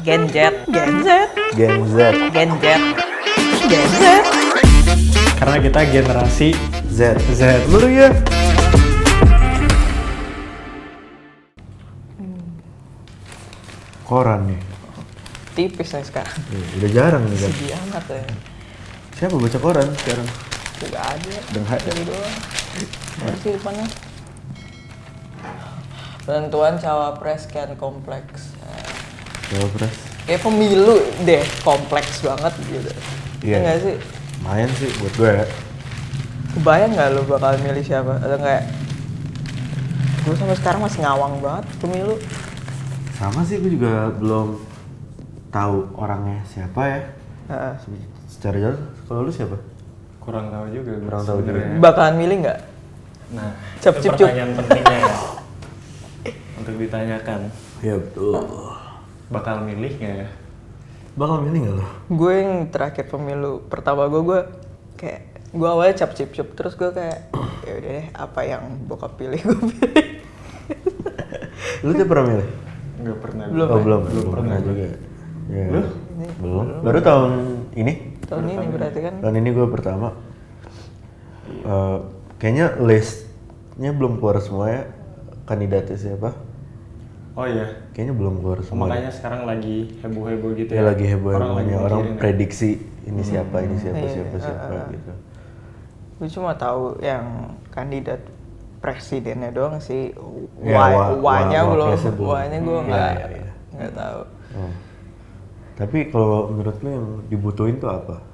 Gen Z, Gen Z, Gen Z, Gen Z, Gen Z. Karena kita generasi Z. Z. Lu ya? Koran nih. Tipis nih sekarang. Udah jarang nih kan. Sedih amat ya. Siapa baca koran sekarang? Gak ada. Dengar. Dari doang. Mana sih depannya? Penentuan cawapres kan kompleks. Cawapres. Kayak pemilu deh, kompleks banget gitu. Iya. Enggak sih? Lumayan sih buat gue ya. Kebayang nggak lu bakal milih siapa? Atau kayak gue sampai sekarang masih ngawang banget pemilu. Sama sih, gue juga belum tahu orangnya siapa ya. Heeh. Secara jelas, kalau lu siapa? Kurang tahu juga. Kurang tahu juga. sebenarnya. Bakalan milih nggak? Nah, Cep, itu cep, cup. pertanyaan pentingnya untuk ditanyakan. Ya betul. Bakal milih nggak ya? Bakal milih nggak lo? Gue yang terakhir pemilu pertama gue kayak gue awalnya cap cip cup terus gue kayak ya udah deh apa yang bokap pilih gue pilih. Lu tuh pernah milih? Nggak pernah. Belum. Oh belum, Belum pernah juga. Ya. Lu? Belum. Baru tahun ini? Tahun ini berarti kan Tahun ini gue pertama. Kayaknya listnya belum keluar semua ya, kandidatnya siapa? Oh iya. Kayaknya belum keluar semua. Makanya sekarang lagi heboh-heboh gitu Ya lagi heboh-hebohnya orang mikirin ya. prediksi ini siapa, ini siapa, Iya, siapa gitu. gue cuma tahu yang kandidat presidennya doang sih. Ya, Wanya belum, wapresnya belum. wanya gue Iya, nggak iya. nggak tahu Oh. Tapi kalau menurut lu yang dibutuhin tuh apa?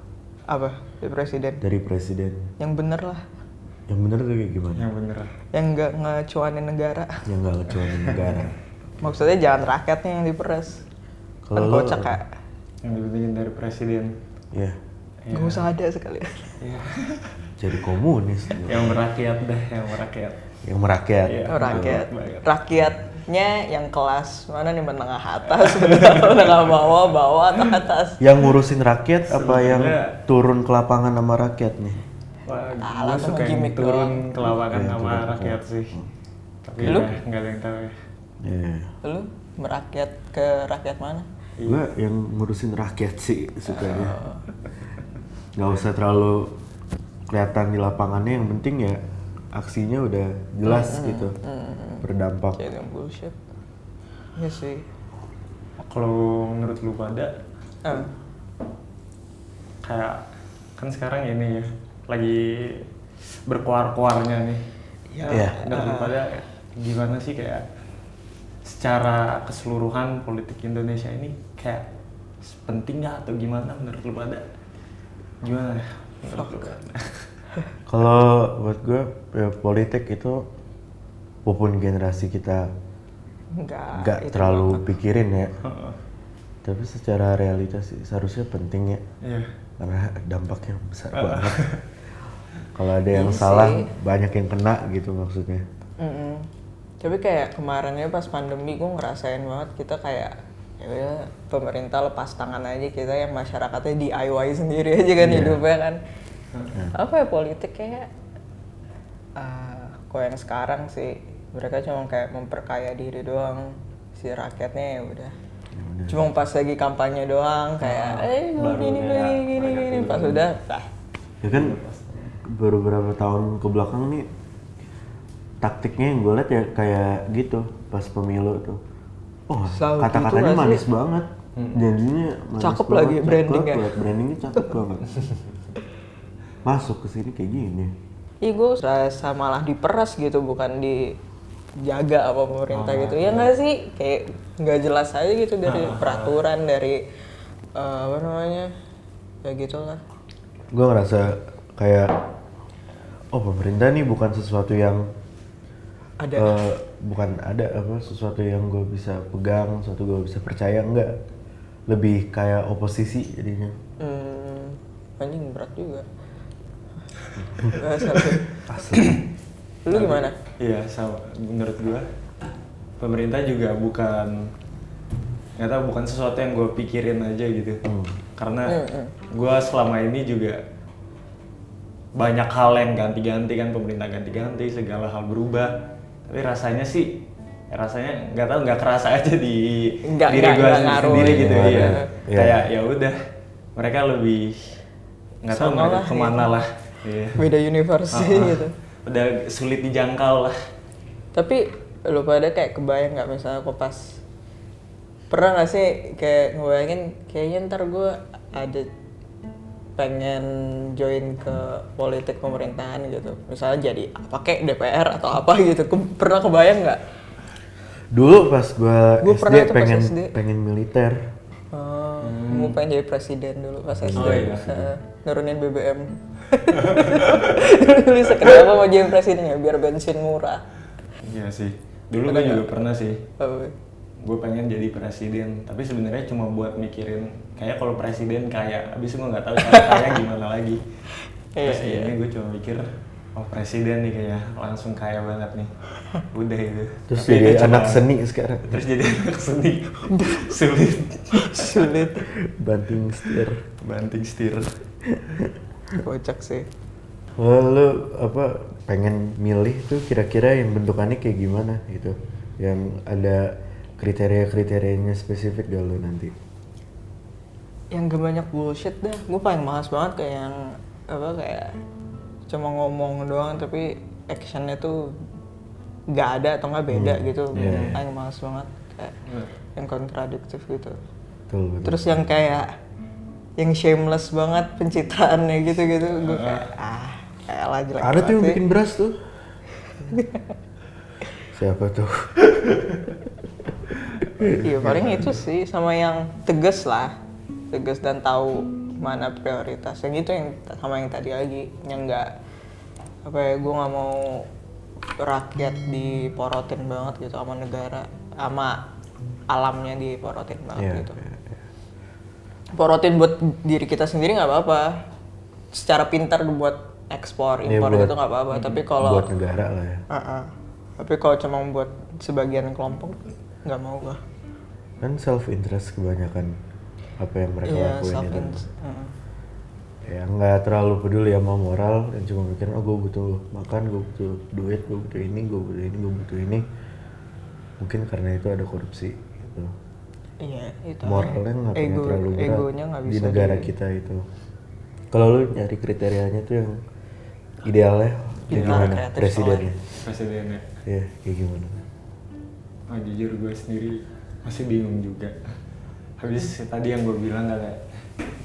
apa dari presiden. Dari presiden? Yang bener lah, Yang bener tuh kayak gimana? Yang bener. yang nggak ngecuanin negara. Yang nggak ngecuanin negara. Maksudnya jangan rakyatnya yang diperes. Kan Kalau lu- kocak kak. Yang dibikin dari presiden. Ya, Iya. Gak usah ada sekali. Iya. jadi komunis. Yang merakyat dah, yang merakyat. Yang merakyat. Iya. Oh, rakyat. Banget. Rakyatnya yang kelas mana nih, menengah atas, menengah bawah, bawah atau atas. Yang ngurusin rakyat apa yang Sebenarnya- turun ke lapangan sama rakyat nih? Wah, Alah, gue sama suka yang gimmick turun doang. ke lapangan Iya, sama turun. rakyat sih. Tapi Lu? nggak ada yang tahu ya. Iya. Lu merakyat ke rakyat mana? Gue yang ngurusin rakyat sih sukanya. Nggak usah terlalu kelihatan di lapangannya, yang penting ya aksinya udah jelas gitu, berdampak. Kayak yang bullshit. Iya sih. Kalau menurut lu pada, Eh, kayak kan sekarang ini ya lagi berkuar-kuarnya nih. Iya. Menurut lu pada gimana sih kayak secara keseluruhan politik Indonesia ini kayak penting nggak atau gimana menurut lu pada? Gimana ya? Menurut lu pada? Kalau buat gue ya, politik itu walaupun generasi kita nggak itu terlalu banget. pikirin ya, tapi secara realitas sih seharusnya penting ya, Iya. karena dampaknya besar banget. Kalau ada yang Iya salah sih. banyak yang kena gitu maksudnya. Mm-mm. Tapi kayak kemarin ya pas pandemi gue ngerasain banget kita kayak ya udah pemerintah lepas tangan aja, kita yang masyarakatnya DIY sendiri aja kan Iya. hidupnya kan. Apa ya politik kayak kok yang sekarang sih mereka cuma kayak memperkaya diri doang, si rakyatnya ya udah. Cuma pas lagi kampanye doang kayak baru gini kayak gini pas udah dah. Ya kan beberapa tahun ke belakang nih taktiknya yang gue liat ya kayak gitu pas pemilu tuh. Oh, Selalu kata-katanya gitu nggak manis sih? banget. Janjinya manis Cakep banget, lagi cakep brandingnya. banget, brandingnya cakep banget. Masuk ke sini kayak gini. Ih gue rasa malah diperas gitu, bukan dijaga apa pemerintah gitu. Ya nggak sih? Kayak nggak jelas aja gitu dari peraturan, dari apa namanya, ya gitulah. Gue ngerasa kayak oh pemerintah nih bukan sesuatu yang Ada. bukan ada apa sesuatu yang gue bisa pegang, sesuatu gue bisa percaya, enggak. Lebih kayak oposisi jadinya. Anjing berat juga. Asal. Asli. Lu gimana? Iya, sama. Menurut gua pemerintah juga nggak tahu, bukan sesuatu yang gue pikirin aja gitu. Karena gua selama ini juga banyak hal yang ganti-ganti kan, pemerintah ganti-ganti, segala hal berubah. Tapi rasanya sih rasanya nggak tahu, nggak kerasa aja di Nggak diri gue ngaruh sendiri gitu ya. ya. Iya. Kayak ya udah, mereka lebih nggak tahu Sama mereka lah, kemana lah. Iya. Beda universe gitu. Udah sulit dijangkau lah. Tapi lu pada kayak kebayang nggak misalnya kok pas pernah nggak sih kayak ngebayangin kayaknya ntar gue ada pengen join ke politik pemerintahan gitu, misalnya jadi apa kayak DPR atau apa gitu. Pernah kebayang nggak? Dulu pas gua pernah SD tuh pas pengen SD. pengen militer. Gue pengen jadi presiden dulu pas SD. Oh, iya. Nurunin BBM. Dulu kenapa mau jadi presiden ya biar bensin murah. Iya sih. Dulu gue juga pernah sih. Oh, Gue pengen jadi presiden, tapi sebenarnya cuma buat mikirin kayak kalau presiden kaya, abis itu gue nggak tahu cara kaya gimana lagi. Terus Iya. ini gue cuma mikir, oh presiden nih kayaknya langsung kaya banget nih. Udah itu. Terus Tapi jadi itu cuma- anak seni sekarang. Terus jadi anak seni. Sulit. sulit. Banting setir. Banting setir. Kocak sih. Oh, lu apa pengen milih tuh kira-kira yang bentukannya kayak gimana gitu? Yang ada kriteria-kriterianya spesifik gak lu nanti? Yang gak banyak bullshit dah. Gue paling males banget kayak yang apa kayak cuma ngomong doang tapi actionnya tuh gak ada atau nggak beda gitu. Iya. Paling males banget kayak yang kontradiktif gitu. Betul, betul. Terus yang kayak yang shameless banget pencitraannya gitu-gitu, gue kayak elah jelek Ada tuh yang banget bikin beras tuh. Siapa tuh? Iya paling itu sih, sama yang tegas lah, tegas dan tahu mana prioritasnya gitu, yang sama yang tadi lagi, yang nggak apa ya, gue nggak mau rakyat diporotin banget gitu sama negara, sama alamnya diporotin banget Iya, gitu. iya. Porotin buat diri kita sendiri nggak apa-apa, secara pintar buat ekspor Iya, impor buat- gitu nggak apa-apa, tapi kalau buat negara lah ya. tapi kalau cuma buat sebagian kelompok nggak mau gua. Kan self interest kebanyakan apa yang mereka Iya, lakuin self itu. interest. Ya nggak terlalu peduli sama moral, dan cuma mikir oh gue butuh makan, gue butuh duit, gue butuh ini, gue butuh ini, gue butuh ini. Mungkin karena itu ada korupsi gitu. Iya, itu Moralnya nggak pernah terlalu berat egonya nggak di bisa negara kita itu. Kalau lu nyari kriterianya tuh yang idealnya kayak Ideal, gimana kreatif presidennya? Presidennya. Iya, kayak gimana? Oh, jujur gue sendiri masih bingung juga. Habis tadi yang gue bilang kayak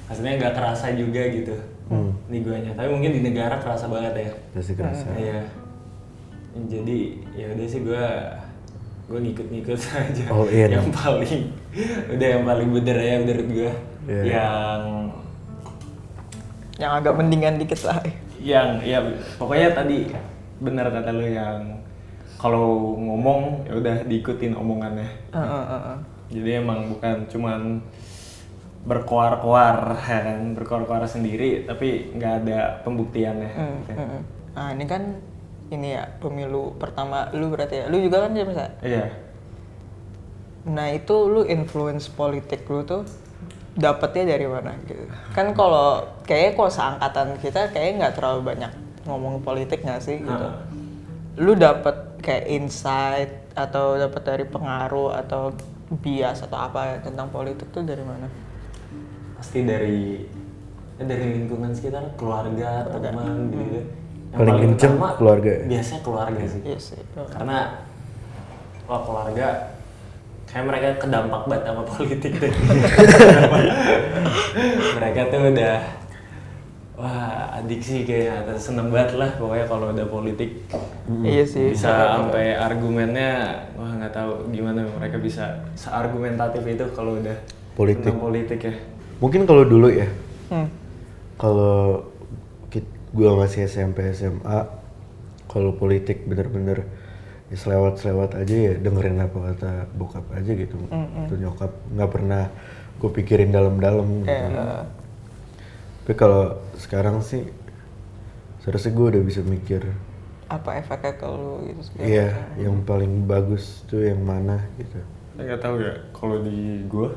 maksudnya nggak kerasa juga gitu nih guanya, tapi mungkin di negara kerasa banget ya. Pasti kerasa. Iya. Jadi ya udah sih gue ngikut-ngikut aja. All in. Yang paling bener ya menurut gue. Iya. yang agak mendingan dikit lah. Yang ya pokoknya tadi benar kata lo, yang kalau ngomong ya udah diikutin omongannya. Jadi emang bukan cuman berkoar-koar ya kan, berkoar-koar sendiri tapi nggak ada pembuktiannya. Nah ini kan ini ya pemilu pertama lu berarti ya, lu juga kan James ya? Iya. Nah itu lu influence politik lu tuh dapetnya dari mana gitu? Kan kalau kayaknya kalau seangkatan kita kayaknya nggak terlalu banyak ngomong politik nggak sih gitu. Lu dapet kayak insight atau dapet dari pengaruh atau bias atau apa tentang politik tuh dari mana? Pasti dari lingkungan sekitar, keluarga, teman gitu. Yang Paling kenceng utama keluarga ya? biasanya keluarga sih. Iya sih. Karena keluarga kayak mereka kedampak banget sama politik deh. Mereka tuh udah wah adiksi kayak atau seneng banget lah pokoknya kalau udah politik. Iya sih. Bisa sampai argumennya wah nggak tahu gimana mereka bisa seargumentatif itu kalau udah Politik. tentang politik ya. Mungkin kalau dulu ya, kalau gue masih SMP SMA, kalau politik bener-bener ya selewat-selewat aja ya dengerin apa kata bokap aja gitu, atau nyokap, nggak pernah gue pikirin dalam-dalam gitu. Tapi kalau sekarang sih seharusnya gue udah bisa mikir Apa efeknya ke lu gitu segala iya macam. yang paling bagus tuh yang mana gitu. Saya nggak tahu ya kalau di gue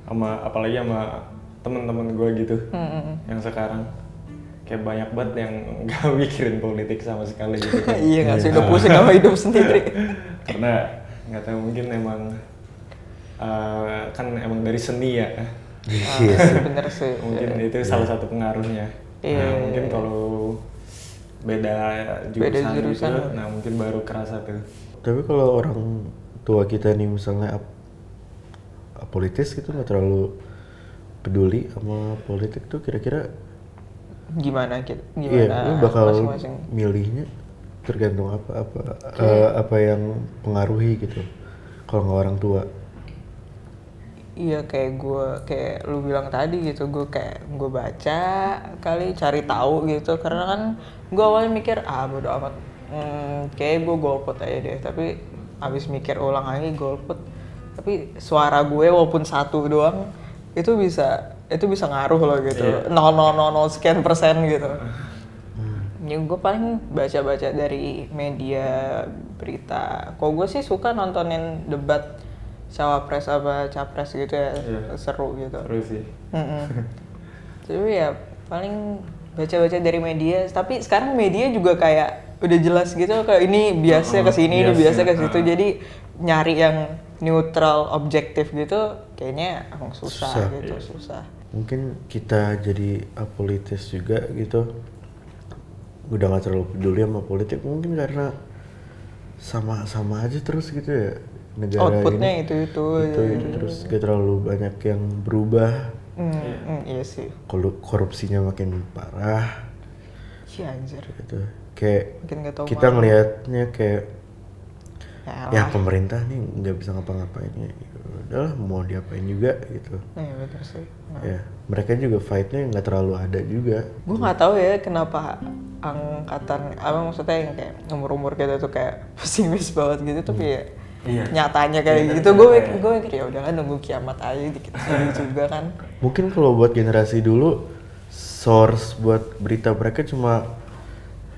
sama apalagi sama teman-teman gue gitu yang sekarang kayak banyak banget yang nggak mikirin politik sama sekali gitu kan. Iya nggak sih, udah pusing sama hidup sendiri. Karena nggak tahu mungkin emang kan emang dari seni ya. Iya Ah, sih. bener sih. Mungkin itu salah satu pengaruhnya. Iya, Nah, iya, mungkin iya. kalau beda Beda jurusan, jurusan. gitu, nah mungkin baru kerasa tuh. Tapi kalau orang tua kita nih misalnya apolitis gitu nggak terlalu peduli sama politik tuh kira-kira Gimana iya lu bakal masing-masing. milihnya tergantung apa yang pengaruhi gitu kalau nggak orang tua. Iya kayak lu bilang tadi gitu, gue baca kali cari tahu gitu, karena kan gue awalnya mikir bodo amat, kayak gue golput aja deh, tapi abis mikir ulang lagi golput, tapi suara gue walaupun 1 doang itu bisa ngaruh loh gitu, 0,000 sekian persen gitu. Ya gue paling baca-baca dari media berita. Kok gue sih suka nontonin debat cawapres apa capres gitu ya, seru gitu. Seru sih. Tapi ya paling baca-baca dari media. Tapi sekarang media juga kayak udah jelas gitu, kayak ini biasanya ke sini, ini biasanya ke situ. Jadi nyari yang neutral, objektif gitu, kayaknya emang susah gitu, susah. Mungkin kita jadi apolitis juga gitu, udah nggak terlalu peduli sama politik mungkin karena sama aja terus gitu ya negara Outputnya ini. itu Terus gak terlalu banyak yang berubah. Iya sih. Korupsinya makin parah Iya anjir. gitu. Kayak Makin nggak tahu kita malu. ngelihatnya kayak Ya ya lah. pemerintah nih nggak bisa ngapa-ngapain ya udahlah mau diapain juga gitu. Iya bener sih. Ya mereka juga fightnya nggak terlalu ada juga. Gue nggak tahu ya kenapa angkatan maksudnya yang kayak umur kita tuh kayak pesimis banget gitu, tapi ya nyatanya kayak gitu. Gue mikir ya udahlah nunggu kiamat aja dikit juga kan. Mungkin kalau buat generasi dulu source buat berita mereka cuma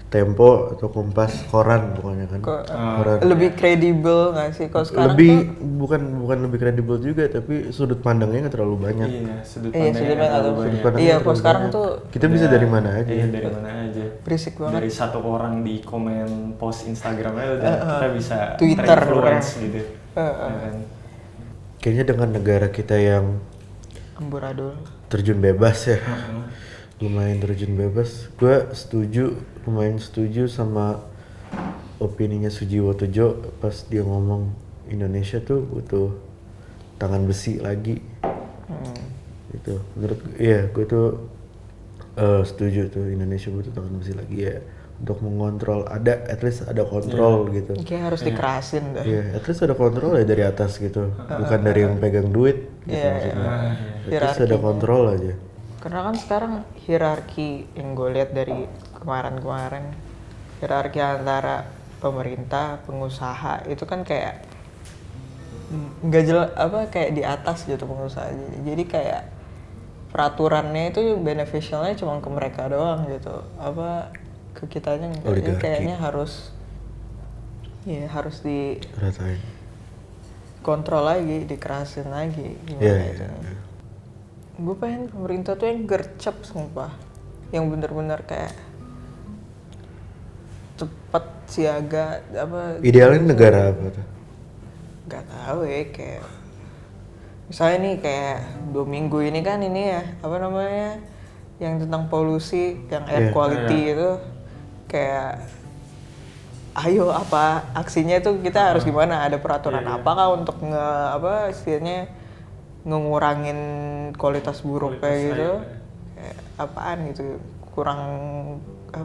Tempo atau Kompas, koran pokoknya kan. Koran. Lebih kredibel nggak sih kalau sekarang? Lebih bukan lebih kredibel juga, tapi sudut pandangnya nggak terlalu banyak. Iya, sudut Iya, pandangnya sudut pandang terlalu tuh. banyak. Pandangnya Iya, terlalu kalau sekarang banyak. tuh kita bisa dari mana aja. Iya, dari mana aja. berisik banget. Dari 1 orang di komen post Instagramnya udah kita bisa Twitter, terinfluence gitu. Ya kan? Kayaknya dengan negara kita yang Amburadul. terjun bebas ya, lumayan terjun bebas. Gue lumayan setuju sama opininya Sujiwo Tejo pas dia ngomong Indonesia tuh butuh tangan besi lagi. Gitu. Menurut gue tuh setuju tuh Indonesia butuh tangan besi lagi ya untuk mengontrol, at least ada kontrol gitu. Kayak harus dikerasin dah. Iya, at least ada kontrol ya dari atas gitu, bukan dari yang pegang duit gitu maksudnya. At least ada kontrol aja. Karena kan sekarang hierarki yang gue lihat dari kemarin-kemarin, hierarki antara pemerintah, pengusaha itu kan kayak nggak jelas kayak di atas gitu pengusaha. Jadi kayak peraturannya itu beneficialnya cuma ke mereka doang gitu. Ke kitanya enggak. Jadi kayaknya harus Rasain. kontrol lagi, dikerasin lagi gimana itu. Iya. Gue pengen pemerintah tuh yang gercep sumpah, yang bener-bener kayak cepet siaga Idealnya negara apa tuh? Gak tahu ya, kayak misalnya nih kayak 2 minggu ini kan ini ya yang tentang polusi, yang air quality itu kayak ayo aksinya tuh kita harus gimana, ada peraturan apakah untuk istilahnya ngurangin kualitas buruk kayak gitu, kayak apaan gitu, kurang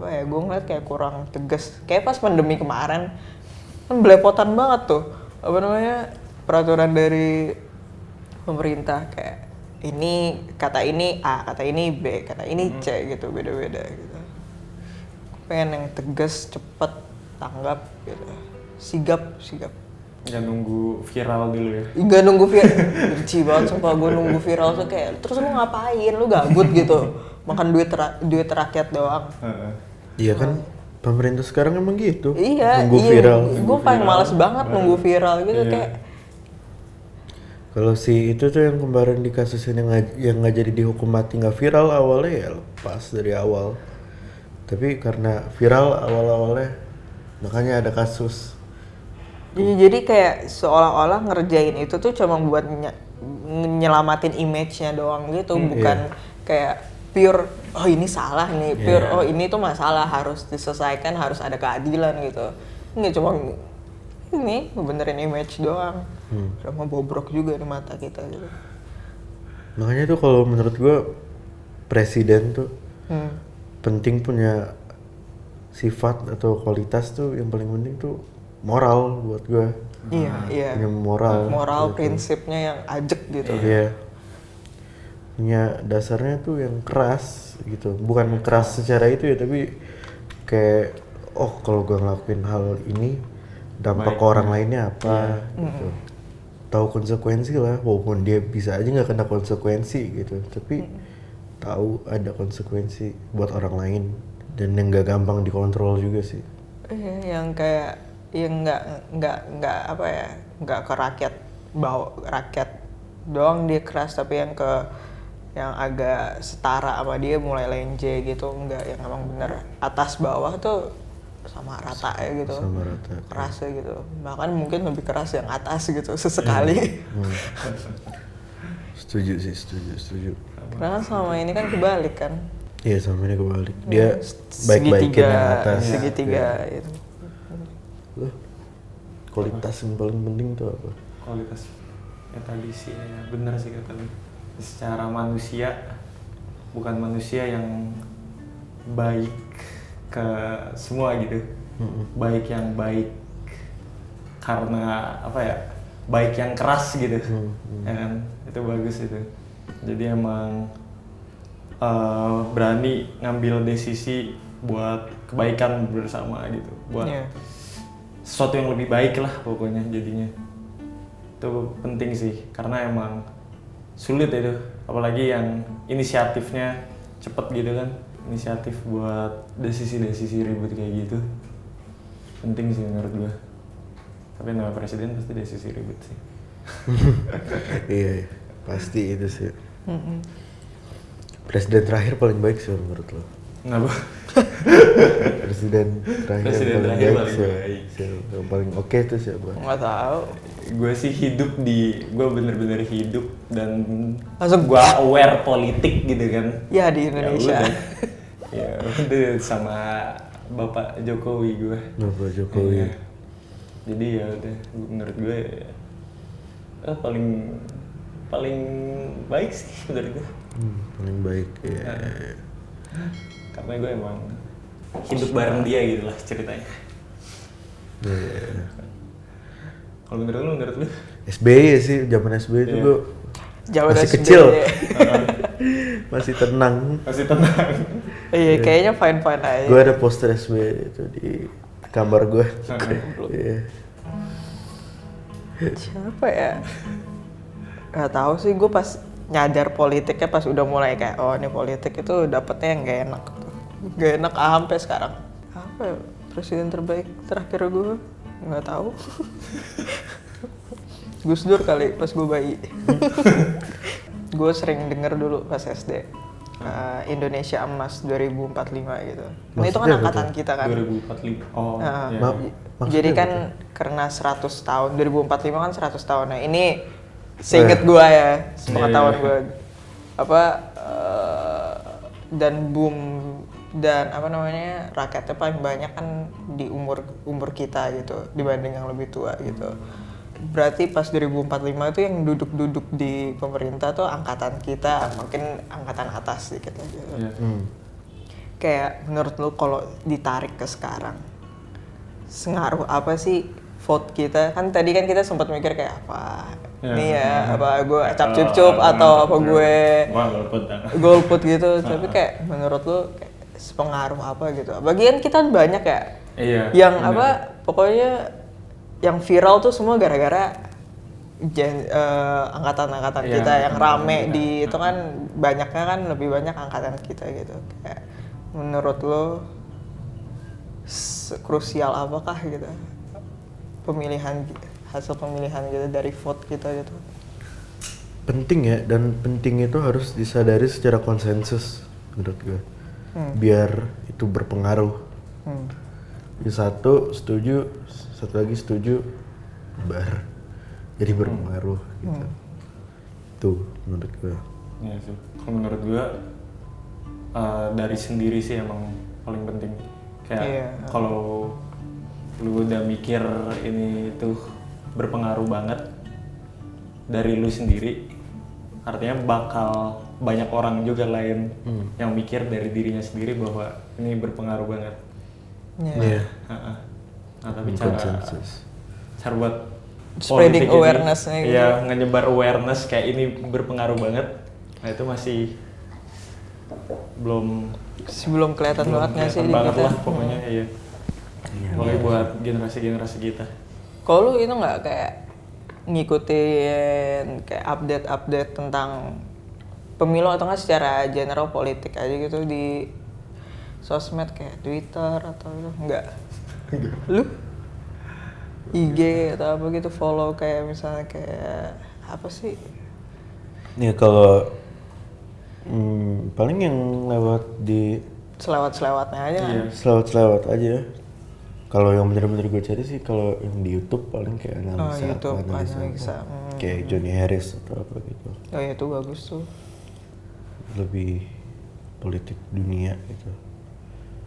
gue ngeliat kayak kurang tegas, kayak pas pandemi kemarin kan belepotan banget tuh peraturan dari pemerintah, kayak ini kata ini A, kata ini B, kata ini C gitu, beda-beda gitu. Pengen yang tegas, cepet, tanggap gitu, sigap. Nggak nunggu viral dulu ya. Nggak nunggu viral, benci banget sumpah gue nunggu viral tuh kayak, terus lu ngapain, lu gabut gitu, makan duit rakyat doang. Iya kan, pemerintah sekarang emang gitu. Iya, nunggu viral. Gue paling males banget nunggu viral gitu kayak. Kalau si itu tuh yang kemarin di kasus ini yang nggak jadi dihukum mati nggak viral awalnya ya lepas dari awal. Tapi karena viral awal-awalnya, makanya ada kasus. Jadi kayak seolah-olah ngerjain itu tuh cuma buat nyelamatin image-nya doang gitu, bukan kayak pure oh ini salah nih, pure oh ini tuh masalah harus diselesaikan, harus ada keadilan gitu. Nggak cuma ini benerin image doang, sama bobrok juga di mata kita gitu. Makanya tuh kalau menurut gue presiden tuh penting punya sifat atau kualitas tuh yang paling penting tuh moral buat gue. Iya. Punya moral Moral gitu. prinsipnya yang ajak gitu. Iya. Punya dasarnya tuh yang keras gitu. Bukan keras secara itu ya, tapi kayak oh kalau gue ngelakuin hal ini dampak ke orang lainnya apa gitu. Tahu konsekuensi lah, walaupun dia bisa aja nggak kena konsekuensi gitu, tapi tahu ada konsekuensi buat orang lain dan yang nggak gampang dikontrol juga sih. Yang kayak yang nggak apa ya, nggak ke rakyat doang dia keras, tapi yang ke yang agak setara sama dia mulai lenje gitu, enggak yang emang bener atas bawah tuh sama rata ya gitu, Sama rata. kerasnya gitu, bahkan mungkin lebih keras yang atas gitu sesekali. Setuju sih, setuju. Karena kan selama ini kan kebalik kan, Iya sama ini kebalik, dia baik-baikin yang atas. segitiga gitu. Loh, kualitas yang paling penting tuh apa? Kualitas ya tadi sih ya bener sih kata lu, secara manusia, bukan manusia yang baik ke semua gitu, baik yang baik karena apa ya, baik yang keras gitu, ya kan, itu bagus itu. Jadi emang berani ngambil desisi buat kebaikan bersama gitu, buat sesuatu yang lebih baik lah pokoknya jadinya. Itu penting sih, karena emang sulit itu, apalagi yang inisiatifnya cepet gitu kan, inisiatif buat desisi-desisi ribut kayak gitu penting sih menurut gua. Tapi nama presiden pasti desisi ribut sih. Iya, pasti itu sih. Presiden terakhir paling baik sih menurut lo? Kenapa? Presiden terakhir paling baik. Yang paling oke tuh siapa? Nggak tahu. Gue sih gue bener-bener hidup dan Langsung gue aware politik gitu kan. Ya di Indonesia. Ya udah sama Bapak Jokowi gue. Bapak Jokowi. Ya. Jadi ya udah menurut gue paling baik sih menurut gue. Paling baik ya. Karena gue emang hidup bareng dia gitu lah ceritanya. Kalau menurut lu? SBY sih, zaman SBY itu gue masih SBY. kecil. Masih tenang. Iya, kayaknya fine aja. Gue ada poster SBY itu di kamar gue. Iya. Siapa ya? Gak tahu sih, gue pas nyadar politiknya pas udah mulai kayak oh ini politik itu dapetnya yang gak enak tuh. Gak enak sampai sekarang. Apa ya? Presiden terbaik terakhir gue nggak tahu. Gus Dur kali pas gue bayi. Gue sering denger dulu pas SD. Indonesia Emas 2045 gitu. Nah, itu kan angkatan kita kan. 2045. Oh. Iya. Jadi kan karena 100 tahun 2045 kan 100 tahun. Nah, ini seinget gue ya, sepengetahuan gue. Dan boom dan rakyatnya paling banyak kan di umur kita gitu dibanding yang lebih tua gitu. Berarti pas 2045 itu yang duduk-duduk di pemerintah tuh angkatan kita, mungkin angkatan atas dikit aja. Kayak menurut lu kalau ditarik ke sekarang, sengaruh apa sih vote kita? Kan tadi kan kita sempat mikir kayak apa? Apa gue acap-cup atau apa gue golput gitu. Tapi kayak menurut lu kayak sepengaruh apa gitu? Bagian kita banyak ya. Iya. Yang pokoknya yang viral tuh semua gara-gara angkatan-angkatan kita yang rame di itu kan banyaknya kan lebih banyak angkatan kita gitu. Kayak menurut lo krusial apakah gitu hasil pemilihan gitu dari vote kita gitu? Penting ya, dan penting itu harus disadari secara konsensus menurut gue. Biar itu berpengaruh. Satu setuju, satu lagi setuju, nyebar, jadi berpengaruh gitu. Tuh menurut gue. Iya sih. Kalau menurut gua dari sendiri sih emang paling penting. Kayak kalau lu udah mikir ini tuh berpengaruh banget dari lu sendiri, artinya bakal banyak orang juga lain yang mikir dari dirinya sendiri bahwa ini berpengaruh banget. Iya. Nah, tapi Konsensus. cara buat Spreading politik ini, awareness-nya gitu. ya ngeyebar awareness kayak ini berpengaruh banget. Nah itu masih belum Belum kelihatan banget nggak sih kelihatan di banget kita. lah pokoknya. Iya. Pokoknya buat generasi-generasi kita. Kalau lu itu nggak kayak ngikutin kayak update tentang pemilu atau nggak secara general politik aja gitu di sosmed kayak Twitter atau itu nggak? Lu IG atau apa gitu follow kayak misalnya kayak apa sih? Ya kalau paling yang lewat di Selewat-selewatnya aja kan? Iya. selewat aja. Kalau yang bener-bener gue cari sih kalau yang di YouTube paling kayak analisa YouTube, analisa. kayak Johnny Harris atau apa gitu. Oh ya itu bagus tuh. Lebih politik dunia gitu.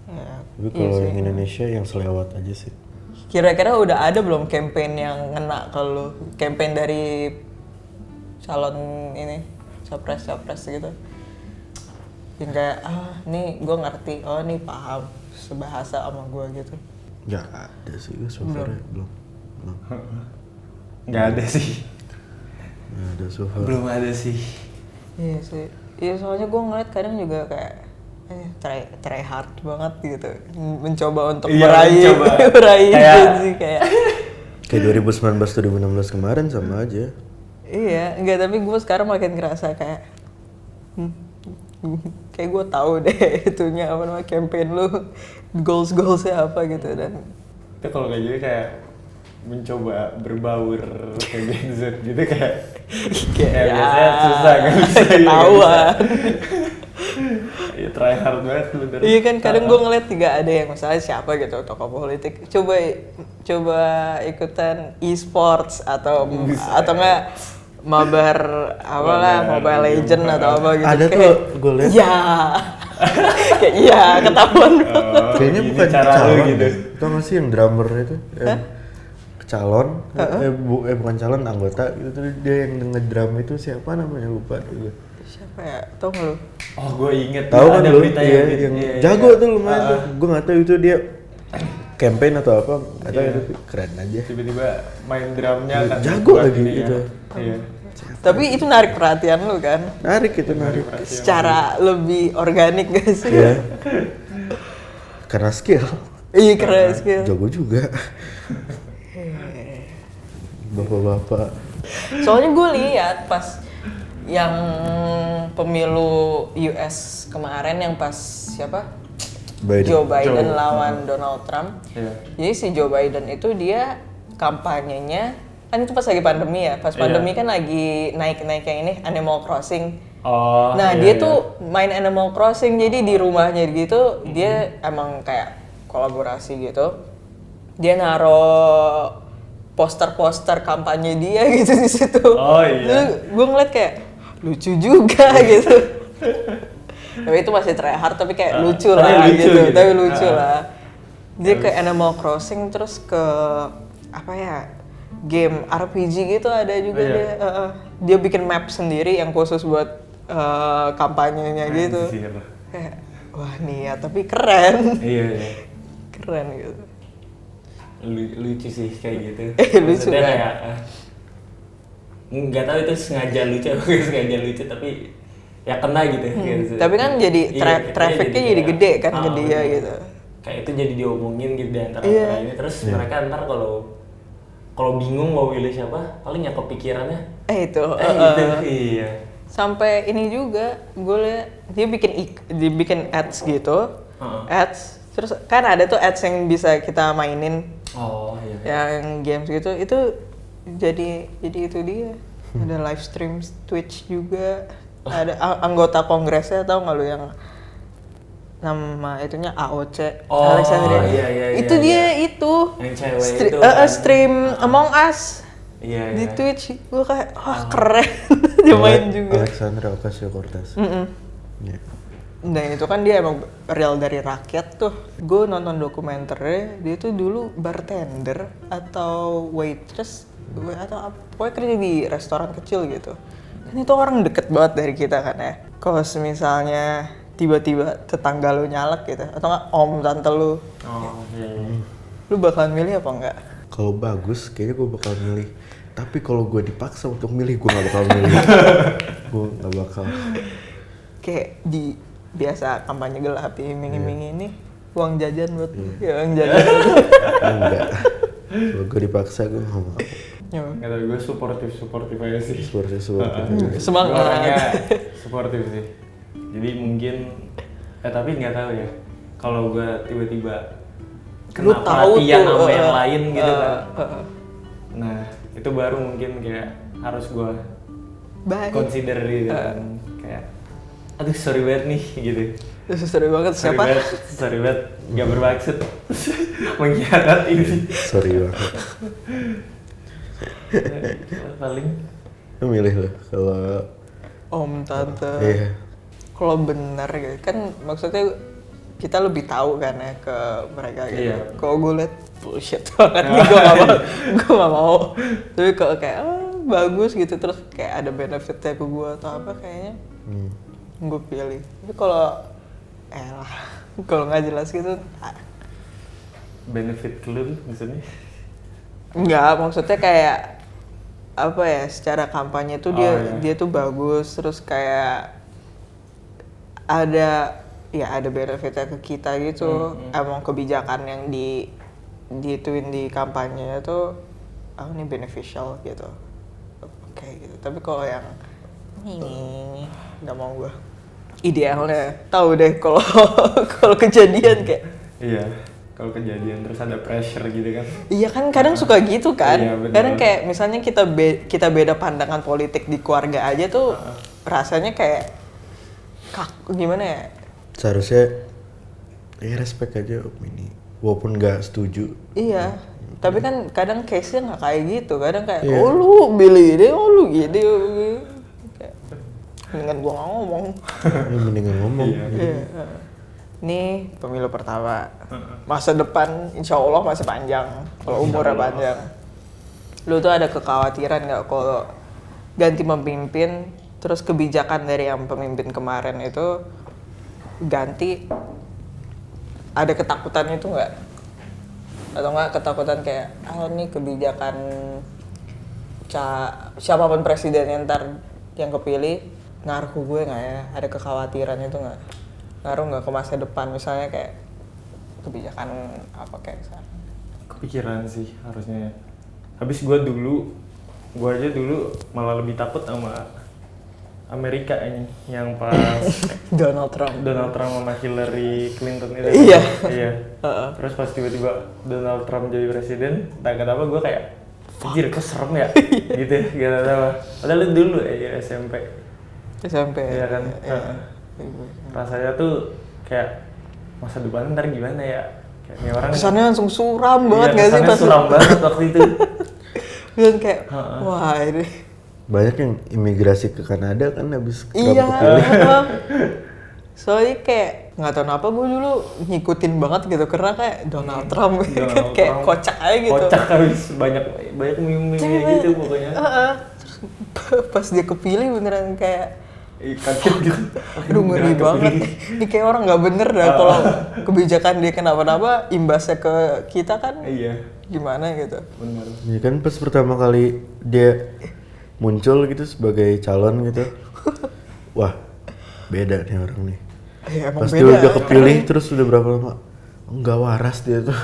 Ya, Tapi kalau yang Indonesia yang selewat aja sih. kira-kira udah ada belum campaign yang ngena ke lu? Campaign dari calon ini, capres gitu. Yang kayak, nih gue ngerti, nih paham sebahasa sama gue gitu. Nggak ada sih gue so far belum. Nggak ada sih. Nggak ada so far. Belum ada sih. Iya sih. Iya soalnya gue ngeliat kadang juga kayak try hard banget gitu. Mencoba untuk meraih sih kayak. Kayak 2019-2016 kemarin sama aja. Iya, enggak, tapi gue sekarang makin ngerasa kayak kayak gue tahu deh itunya apa namanya campaign lu, goalsnya apa gitu. Dan Itu kalau kayak gitu kayak mencoba berbaur kayak Gen Z gitu kayak biasanya susah nggak bisa ketahuan. Iya try hard banget lu. Iya kan kadang gue ngeliat juga ada yang misalnya siapa gitu tokoh politik coba ikutan e-sports atau enggak mabar apalah Mobile Legend atau apa gitu. Ada kayak, tuh gue lihat. Iya. Kayak iya ketahuan. Kayaknya bukan cara lu calon gitu. Tau gak sih yang drummer itu? Calon, bukan calon, anggota gitu. Terus dia yang ngedrum itu siapa namanya lupa juga. Siapa ya? Tahu nggak lu? Oh gue inget. Tahu kan ada lu? beritanya Iya, gitu. yang Iya, jago iya. tuh lumayan tuh. Gue nggak tahu itu dia campaign atau apa. Nggak tahu itu keren aja. Tiba-tiba main drumnya kan. Jago buat lagi ini ya. gitu. Iya. Tapi itu narik perhatian lu kan? Narik itu narik. Secara lebih organik gak sih? Iya. Karena skill. Iya keren skill. Jago juga. Bapak-bapak. Soalnya gue lihat pas yang pemilu US kemarin yang pas siapa? Joe Biden lawan Donald Trump. Iya. Jadi si Joe Biden itu dia kampanyenya kan itu pas lagi pandemi ya. Pas pandemi kan lagi naik-naiknya ini Animal Crossing. Oh. Nah, iya, dia iya. tuh main Animal Crossing, jadi di rumahnya gitu, dia emang kayak kolaborasi gitu. Dia naro poster-poster kampanye dia gitu di situ. Oh, iya. Gue ngeliat kayak lucu juga gitu. Tapi itu masih try hard, tapi kayak lucu lah lucu gitu. gitu. Tapi lucu lah. Dia ke Animal Crossing terus ke apa ya? Game RPG gitu ada juga dia. Dia bikin map sendiri yang khusus buat kampanyenya gitu. Anjir. Kayak wah niat tapi keren. Iya, iya. Keren gitu. Lucu sih kayak gitu. Lucu Maksudnya kan? kayak nggak tahu itu sengaja lucu atau nggak sengaja lucu tapi ya kena gitu. Gitu. Tapi kan jadi trafficnya jadi gede kan ke dia bener. gitu. Kayak itu jadi diomongin gitu di antara Iya. ini terus mereka ntar kalau bingung mau pilih siapa paling ya kepikirannya Itu. gitu. Iya. Sampai ini juga gue liat dia bikin ads gitu. Ads terus kan ada tuh ads yang bisa kita mainin. Oh iya. Yang games gitu itu jadi itu dia. Ada live stream Twitch juga. Ada anggota kongresnya, tahu nggak lu yang nama itunya AOC. Oh, Alexandria. iya, Itu dia itu. Yang cewek itu kan. Stream Among Us Iya, di iya. Twitch. Gue kayak keren. Dia main juga. Alexandra Ocasio-Cortez. Iya. Nah itu kan dia emang real dari rakyat tuh. Gue nonton dokumenternya, dia tuh dulu bartender atau waitress atau apa, pokoknya kerja di restoran kecil gitu. Kan itu orang deket banget dari kita kan ya. Kalau misalnya tiba-tiba tetangga lu nyalek gitu, atau nggak om tante lu, Oh, iya. lu bakalan milih apa enggak? Kalau bagus, kayaknya gue bakal milih. Tapi kalau gue dipaksa untuk milih, gue nggak bakal milih. Gue nggak bakal. Kayak di biasa kampanye gelap iming-iming ini uang jajan buat ya, uang jajan. Enggak. Kalau gue dipaksa, gue nggak mau. Ya, Nggak tahu, gue suportif aja sih. Seperti semangat. Gue orangnya suportif sih. Jadi mungkin, tapi nggak tahu ya. Kalau gue tiba-tiba Lu kena tahu perhatian tuh, sama yang lain gitu kan. Nah, itu baru mungkin kayak harus gue baik. consider gitu kan. Kayak, aduh sorry banget nih gitu. Itu seru banget. Siapa? Sorry banget, nggak bermaksud mengkhianati ini. Sorry banget. Paling Lu milih lo kalau Om, tante. iya. Kalau bener gitu kan maksudnya kita lebih tahu kan ya ke mereka gitu. Iya. Kalau gue liat bullshit banget nih, gue gak mau. Tapi kalau kayak bagus gitu terus kayak ada benefitnya ke gue atau apa kayaknya gue pilih. Tapi kalau kalau nggak jelas gitu benefit ke lu maksudnya? nggak, maksudnya kayak apa ya, secara kampanye tuh dia iya. dia tuh bagus terus kayak ada benefitnya ke kita gitu. Emang kebijakan yang dituin di kampanye itu ini beneficial gitu. Oke gitu. Tapi kalau yang ini nggak mau gue. Idealnya tahu deh kalau kejadian kayak Iya, kalau kejadian terus ada pressure gitu kan. iya kan kadang suka gitu kan. Iya, bener. Kadang kayak misalnya kita beda pandangan politik di keluarga aja tuh rasanya kayak gimana ya? Seharusnya respect aja opini. Walaupun nggak setuju. Iya. Tapi kan kadang case-nya nggak kayak gitu. Kadang kayak Iya. oh lu pilih ini, oh lu gini. Kayak mendingan gua nggak ngomong. Ya, mendingan ngomong. Iya. Iya. Ini pemilu pertama. Masa depan insya Allah masih panjang. Kalau umurnya panjang. Lu tuh ada kekhawatiran nggak kalau ganti pemimpin, terus kebijakan dari yang pemimpin kemarin itu ganti, ada ketakutan itu nggak? Atau nggak ketakutan kayak, nih kebijakan siapapun presiden yang ntar yang kepilih ngaruh ke gue nggak ya? Ada kekhawatiran itu nggak? Ngaruh nggak ke masa depan, misalnya kayak kebijakan apa kayak sekarang? Kepikiran sih harusnya. Habis gue aja dulu malah lebih takut sama Amerika ini yang pas Donald Trump sama Hillary Clinton itu. Iya. Iya. Terus pas tiba-tiba Donald Trump jadi presiden, tak kenapa gue kayak anjir kok serem ya gitu, gak tahu. Padahal dulu ya SMP. Iya kan. Rasanya tuh kayak masa depan ntar gimana ya? Kayak ini orang kesannya langsung suram banget nggak sih kesannya pas suram banget waktu itu. dan kayak wah ini Banyak yang imigrasi ke Kanada kan habis Trump iya. kepilih. Soalnya kayak nggak tahu kenapa gue dulu ngikutin banget gitu karena kayak Donald Trump Donald kayak Trump. kocak aja gitu. Kocak habis banyak meme-meme gitu pokoknya. Terus pas dia kepilih beneran kayak Kaget gitu. aduh ngeri banget. Ini kayak orang nggak bener dah kalau kebijakan dia kenapa-napa imbasnya ke kita kan Iya, gimana gitu. benar. Ya kan pas pertama kali dia muncul gitu sebagai calon gitu. Wah, beda nih orang nih. Ya, emang Pas dia beda. udah kepilih terus udah berapa lama? Nggak waras dia tuh.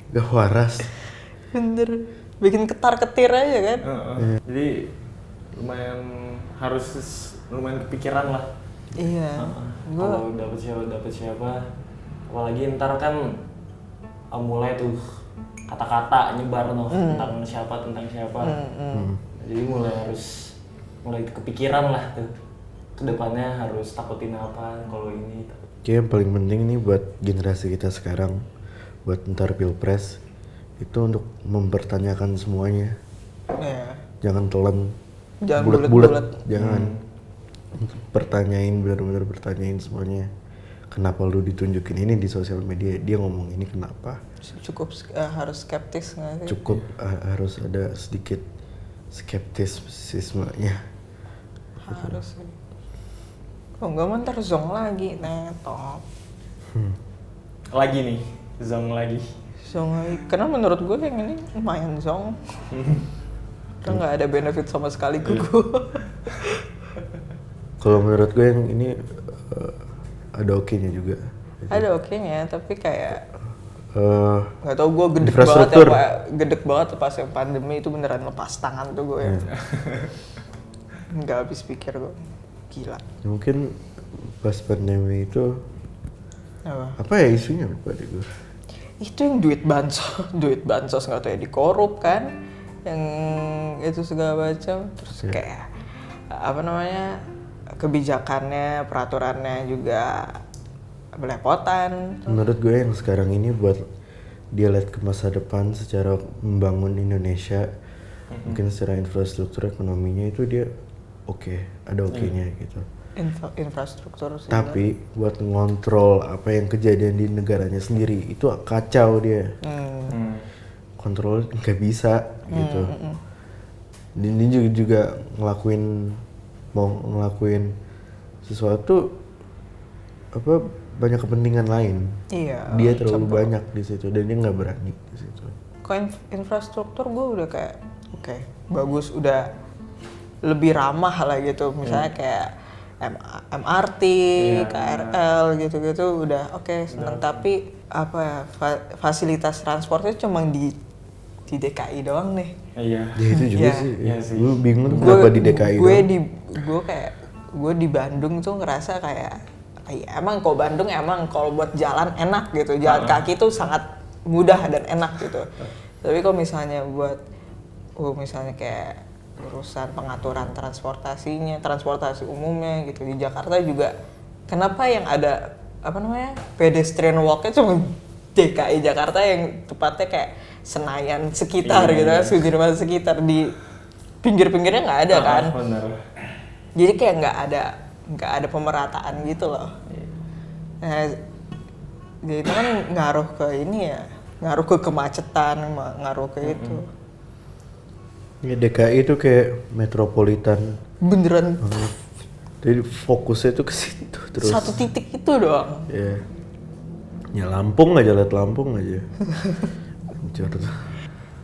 Nggak waras. Bener. Bikin ketar-ketir aja kan. Jadi lumayan kepikiran lah. Iya. Kalau dapet siapa, apalagi ntar kan mulai tuh kata-kata nyebar tentang siapa. Jadi mulai kepikiran lah tuh kedepannya harus takutin apa kalau ini. Kayak yang paling penting nih buat generasi kita sekarang, buat ntar pilpres itu untuk mempertanyakan semuanya. Ya. Jangan telan, Jangan bulat-bulat, bulet-bulet. jangan. Pertanyain, benar-benar pertanyain semuanya. Kenapa lu ditunjukin ini di sosial media? Dia ngomong ini kenapa? Cukup harus skeptis nggak sih? Cukup harus ada sedikit skeptisismenya. Harus sih. Oh enggak mah ntar zong lagi, netop. Lagi nih, zong lagi. Zong lagi, karena menurut gue yang ini lumayan zong. Karena nggak ada benefit sama sekali ke gue. Kalau menurut gue yang ini ada oke-nya juga. Ada oke-nya, tapi kayak nggak tau gue gedek banget infrastruktur. ya, gedek banget pas yang pandemi itu beneran lepas tangan tuh gue ya. Nggak habis pikir gue, gila. Mungkin pas pandemi itu apa ya isunya lupa deh gue. Itu yang duit bansos nggak tahu ya dikorup kan, yang itu segala macam. Terus kayak apa namanya, kebijakannya, peraturannya juga belepotan. Menurut gue yang sekarang ini buat dia lihat ke masa depan secara membangun Indonesia, mungkin secara infrastruktur ekonominya itu dia ada oke-nya gitu. Infrastruktur sih. Tapi buat ngontrol apa yang kejadian di negaranya sendiri itu kacau dia. Kontrol nggak bisa gitu. Dan dia juga mau ngelakuin sesuatu apa banyak kepentingan lain. Iya. Dia terlalu banyak di situ dan dia nggak berani di situ. Kalau infrastruktur gue udah kayak bagus, udah lebih ramah lah gitu. Misalnya kayak MRT, KRL gitu-gitu udah seneng. Tapi apa ya, fasilitas transportnya cuma di DKI doang nih. Iya. Ya itu juga Iya. sih. Iya sih. Gue bingung kenapa di DKI Gue di Bandung tuh ngerasa kayak emang kalau Bandung emang kalau buat jalan enak gitu, jalan kaki tuh sangat mudah dan enak gitu. Tapi kalau misalnya buat misalnya kayak urusan pengaturan transportasi umumnya gitu di Jakarta juga, kenapa yang ada apa namanya pedestrian walk-nya cuma DKI Jakarta yang tepatnya kayak Senayan sekitar gitu kan, Sudirman sekitar, di pinggir-pinggirnya nggak ada kan. Bener. Jadi kayak nggak ada pemerataan gitu loh. Nah, jadi itu kan ngaruh ke ini ya, ngaruh ke kemacetan, ngaruh ke itu. Ya DKI itu kayak metropolitan. Beneran Jadi fokusnya itu ke situ terus. satu titik itu doang. Ya. Ya Lampung aja, lihat Lampung aja. Hancur tuh.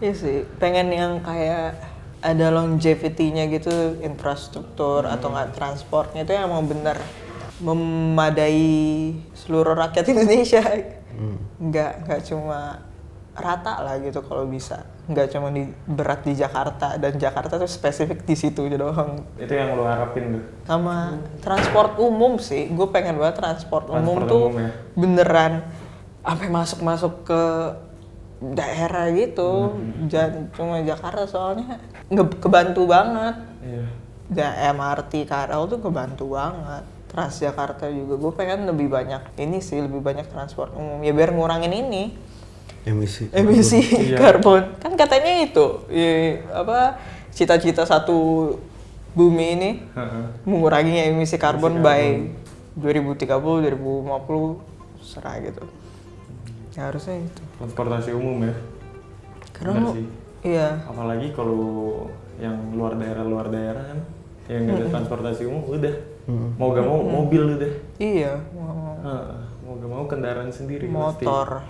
Iya sih, pengen yang kayak ada longevity-nya gitu, infrastruktur atau nggak transportnya itu yang emang bener memadai seluruh rakyat Indonesia. Nggak cuma rata lah gitu kalau bisa. Nggak cuma berat di Jakarta, dan Jakarta tuh spesifik di situ aja doang. Itu yang lo harapin tuh. Sama transport umum sih, gue pengen banget transport umum tuh ya. beneran sampai masuk ke daerah gitu. Jangan cuma Jakarta, soalnya kebantu banget. Iya. Ya MRT, KRL tuh kebantu banget. Transjakarta juga, gue pengen lebih banyak lebih banyak transport umum ya biar ngurangin ini emisi karbon. Kan katanya itu cita-cita satu bumi ini mengurangi emisi karbon by 2030 2050 serah gitu. Ya harusnya itu Transportasi umum ya. karena Bener sih. iya, Apalagi kalau yang luar daerah kan yang nggak ada transportasi umum udah mau gak mau mobil udah. iya, Mau gak mau kendaraan sendiri motor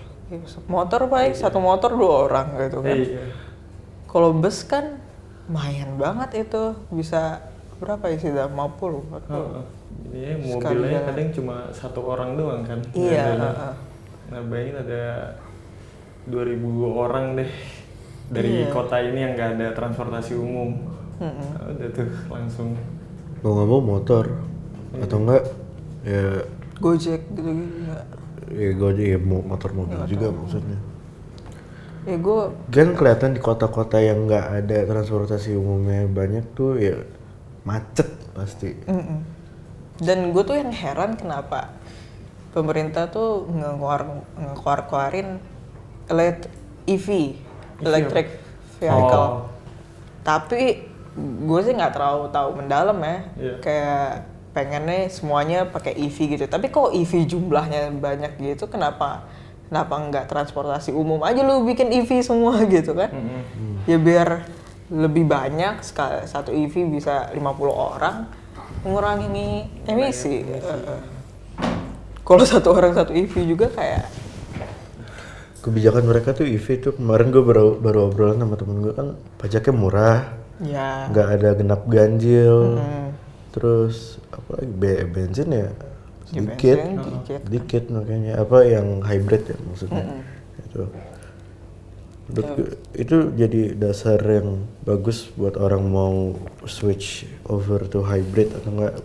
baik, satu motor 2 orang gitu kan. Iya. Kalau bus kan lumayan banget itu, bisa berapa isi dah 50 Jadi mobilnya kadang cuma 1 orang doang kan. Iya. Nah bayangin ada 2000 orang deh dari kota ini yang nggak ada transportasi umum. Nah, udah tuh langsung. Mau nggak mau motor atau enggak ya Gojek gitu. ya Gojek ya motor mobil juga maksudnya. Ya gue Kan kelihatan di kota-kota yang nggak ada transportasi umumnya banyak tuh ya macet pasti. Dan gue tuh yang heran kenapa pemerintah tuh ngeluarin EV, electric vehicle. Oh. Tapi gue sih nggak terlalu tahu mendalam ya. Iya. Kayak pengennya semuanya pakai EV gitu. Tapi kok EV jumlahnya banyak gitu, kenapa nggak transportasi umum aja lu bikin EV semua gitu kan? Ya biar lebih banyak, satu EV bisa 50 orang, mengurangi emisi. Kalau satu orang satu EV juga kayak Kebijakan mereka tuh EV tuh kemarin gue baru obrolan sama temen gue kan pajaknya murah, ya nggak ada genap ganjil, terus apa lagi bensin ya sedikit, bensin dikit makanya apa yang hybrid ya maksudnya itu. Menurut gue, itu jadi dasar yang bagus buat orang mau switch over to hybrid atau enggak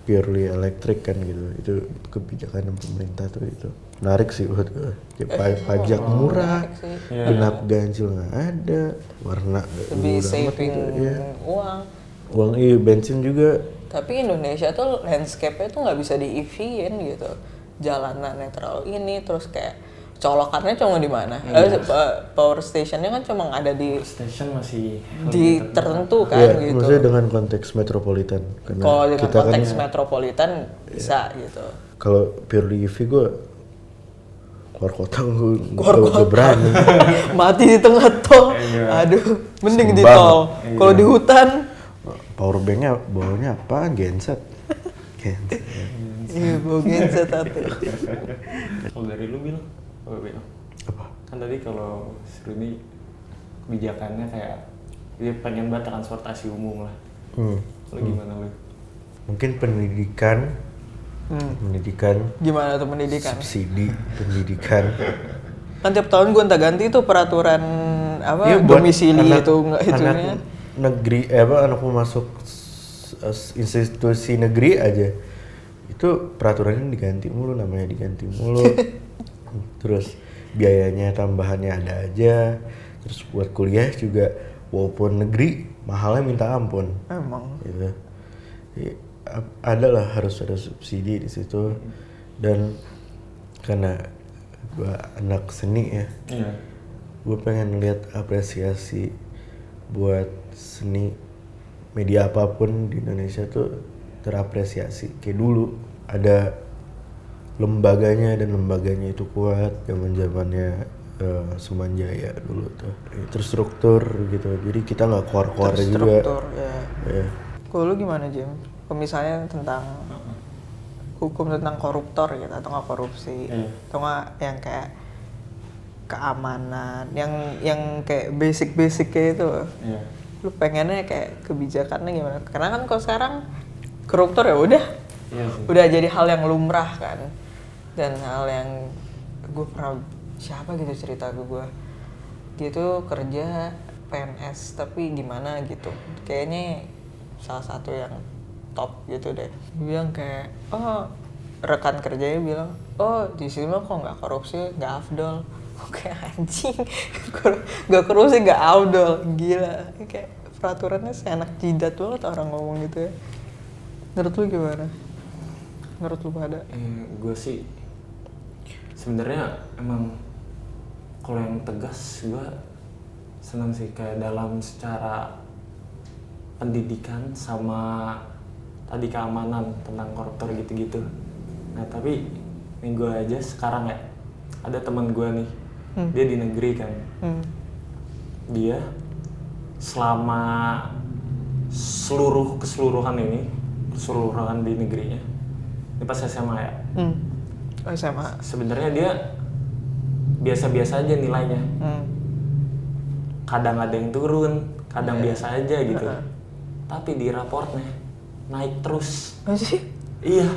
purely electric kan gitu. Itu kebijakan pemerintah tuh itu menarik sih buat gue. Kayak pajak murah, genap ganjil nggak ada, warna lebih udah saving amat gitu, ya. uang. Iya bensin juga. Tapi Indonesia tuh landscape-nya tuh nggak bisa di EV-in gitu. Jalanannya terlalu ini, terus kayak colokannya cuma di mana? Power station-nya kan cuma ada di Station masih di tertentu kan Ya, gitu. maksudnya dengan konteks metropolitan. Karena Kalau dengan kita konteks kan metropolitan bisa gitu. kalau purely EV gue keluar kota gue berani. Mati di tengah tol. Aduh, mending di Sembang. tol. Kalau di hutan, Power banknya bawanya apa? Genset. Genset. iya bawa genset satu. Kalau dari lu bilang, Apa? kan tadi kalau Seruni kebijakannya kayak dia pengen banget transportasi umum lah. Lu gimana lu? Mungkin pendidikan, Gimana tuh pendidikan? subsidi pendidikan. Kan tiap tahun gonta-ganti tuh peraturan apa Iya, buat domisili anak- itu nggak itunya. anak negeri anak mau masuk institusi negeri aja itu peraturannya diganti mulu, namanya diganti mulu. Terus biayanya tambahannya ada aja. Terus buat kuliah juga walaupun negeri mahalnya minta ampun. Emang. Gitu. Ada lah, harus ada subsidi di situ. Dan karena gua anak seni ya, Iya. gue pengen lihat apresiasi buat seni media apapun di Indonesia tuh terapresiasi. Kayak dulu ada lembaganya dan lembaganya itu kuat, zaman-zamannya Sumanjaya dulu tuh. Terstruktur gitu. Jadi kita nggak keluar-keluar juga. Terstruktur ya. Ya. Kalau lu gimana Jim? Misalnya tentang hukum tentang koruptor gitu atau nggak korupsi, atau nggak yang kayak keamanan, yang kayak basic kayak itu. Iya. Lu pengennya kayak kebijakannya gimana? Karena kan kalau sekarang koruptor ya udah, Iya sih. udah jadi hal yang lumrah kan, dan hal yang gue pernah siapa gitu cerita ke gue, dia tuh kerja PNS tapi gimana gitu, kayaknya salah satu yang top gitu deh. Dia bilang kayak, oh rekan kerjanya bilang, oh di sini mah kok nggak korupsi, nggak afdol. Oke anjing, nggak korupsi nggak afdol, gila. Kayak peraturannya seenak jidat banget orang ngomong gitu ya. Menurut lu gimana? Menurut lu pada? Gue sih sebenarnya emang kalau yang tegas gue senang sih, kayak dalam secara pendidikan sama tadi keamanan tentang koruptor gitu-gitu. Nah tapi minggu aja sekarang ya ada teman gue nih, dia di negeri kan, dia selama keseluruhan di negerinya, ini pas SMA ya, SMA. sebenarnya dia biasa-biasa aja nilainya, kadang ada yang turun, kadang biasa aja gitu, tapi di raportnya naik terus. Masih? Iya.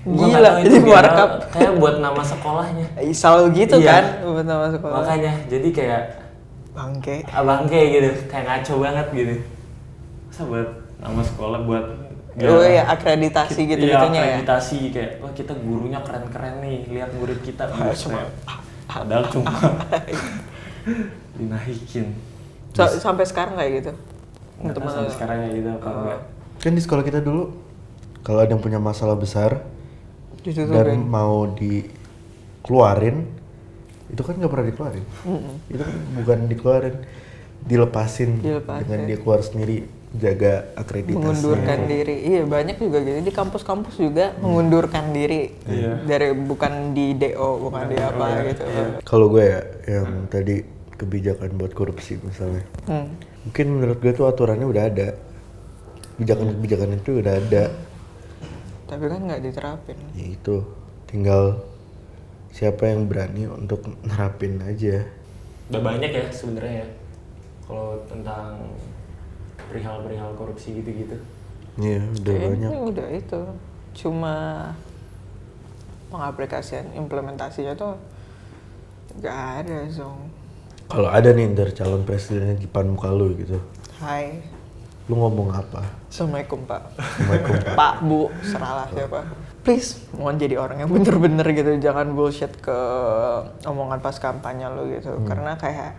Gua Gila, nggak tahu ini biar markup. kayak buat nama sekolahnya. Selalu gitu Iya. kan buat nama sekolah. Makanya jadi kayak Bangke. abang kayak gitu, kayak ngaco banget gitu. Masa buat nama sekolah buat Oh iya, akreditasi gitu-gitunya ya. akreditasi kayak wah kita gurunya keren-keren nih, lihat murid kita. Cuma- Padahal cuma dinaikin. Sampai sekarang kayak gitu. Nggak tahu sampai sekarang kayak gitu apa enggak. Kan di sekolah kita dulu kalau ada yang punya masalah besar dan Ditutupin. mau dikeluarin, itu kan nggak pernah dikeluarin. Itu kan bukan dikeluarin, dilepasin. Dengan dia keluar sendiri, jaga akreditasi. Mengundurkan diri. Iya, banyak juga gitu di kampus-kampus juga mengundurkan diri. Dari bukan di DO, bukan di apa gitu. Kalau gue ya, yang tadi kebijakan buat korupsi misalnya, mungkin menurut gue tuh aturannya udah ada, kebijakan itu udah ada. Tapi kan nggak diterapin. Ya itu, tinggal siapa yang berani untuk nerapin aja. Udah banyak ya sebenarnya ya kalau tentang perihal korupsi gitu-gitu. Iya, udah banyak. Kayaknya udah itu. Cuma pengaplikasian implementasinya tuh nggak ada, Zong. Kalau ada nih ntar calon presidennya di depan muka lu gitu, Hai. lu ngomong apa? Assalamualaikum Pak. Assalamualaikum. Pak, Bu, seralah siapa. Please, mohon jadi orang yang bener-bener gitu. Jangan bullshit ke omongan pas kampanye lu gitu. Karena kayak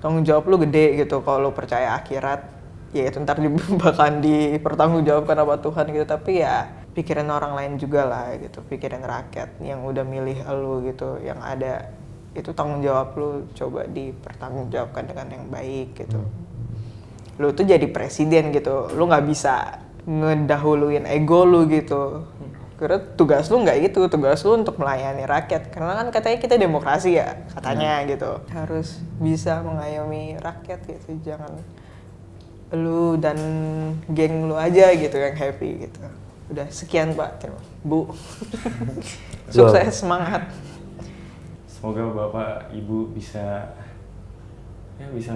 tanggung jawab lu gede gitu. Kalau lu percaya akhirat, ya itu ntar bakalan dipertanggungjawabkan sama Tuhan gitu. Tapi ya pikirin orang lain juga lah gitu. Pikirin rakyat yang udah milih lu gitu. Yang ada itu tanggung jawab lu coba dipertanggungjawabkan dengan yang baik gitu. Lu tuh jadi presiden gitu, lu nggak bisa ngedahuluin ego lu gitu. Karena tugas lu nggak itu, tugas lu untuk melayani rakyat. Karena kan katanya kita demokrasi ya, katanya gitu. Harus bisa mengayomi rakyat gitu, jangan lu dan geng lu aja gitu yang happy gitu. Udah sekian Pak, Bu. Sukses, semangat. Semoga Bapak Ibu bisa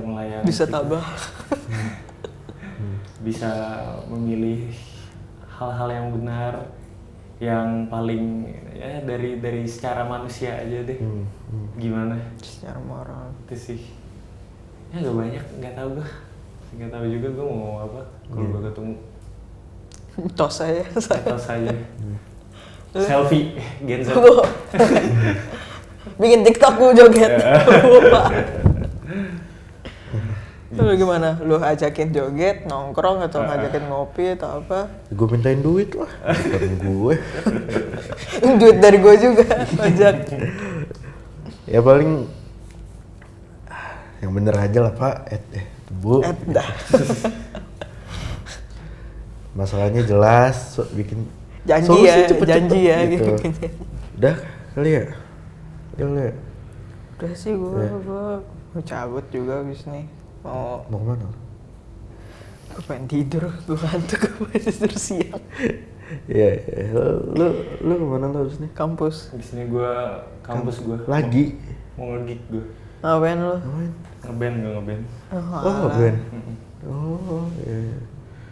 melayani. Bisa kita. tabah. Bisa memilih hal-hal yang benar, yang paling ya dari secara manusia aja deh. Gimana? Secara moral. Itu sih. Ya nggak tahu juga gue mau ngomong apa kalau gue ketemu. Tos aja saya. Tos aja. Selfie Gen Z. Bikin TikTok gue joget. Lupa. Lu gimana? Lu ajakin joget, nongkrong atau ngajakin ngopi atau apa? Gue mintain duit lah, bukan gue. Duit dari gue juga, ajak. Ya paling yang bener aja lah Pak, Bu. Dah. Masalahnya jelas, bikin Janji solusi ya, cepet-cepet janji ya gitu. Udah kali ya? Udah kali ya? Udah sih gue mau cabut juga abis nih. Mau kemana? Gue pengen tidur, gue ngantuk, gue pengen tidur siang. Iya, lu kemana lu abis nih? Kampus. Di sini gue kampus gue. Lagi? Mau nge-gig gue. Ngapain lu? Ngapain? Ngeband. Oh, band. Oh, iya.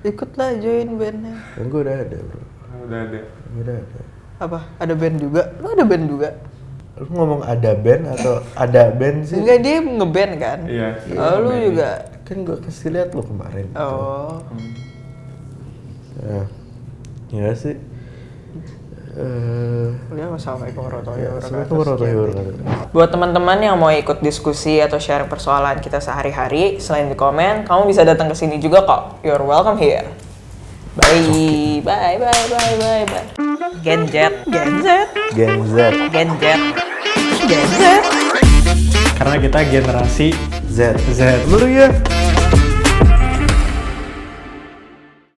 Ikut lah join bandnya. Kan gue udah ada bro. Udah ada. Udah ada. Apa? Ada band juga? Lu ada band juga? Lu ngomong ada band atau ada band sih? Enggak, dia ngeband kan? Iya. Oh, lu juga? Kan gue kasih lihat lu kemarin. Oh. Ya sih. Ya, wassalamualaikum warahmatullahi Assalamualaikum wabarakatuh. warahmatullahi wabarakatuh. Buat teman-teman yang mau ikut diskusi atau sharing persoalan kita sehari-hari, selain di komen, kamu bisa datang ke sini juga kok. You're welcome here. Bye. Bye. Gen Z. Gen Z. Karena kita generasi Z. Z. Lu ya?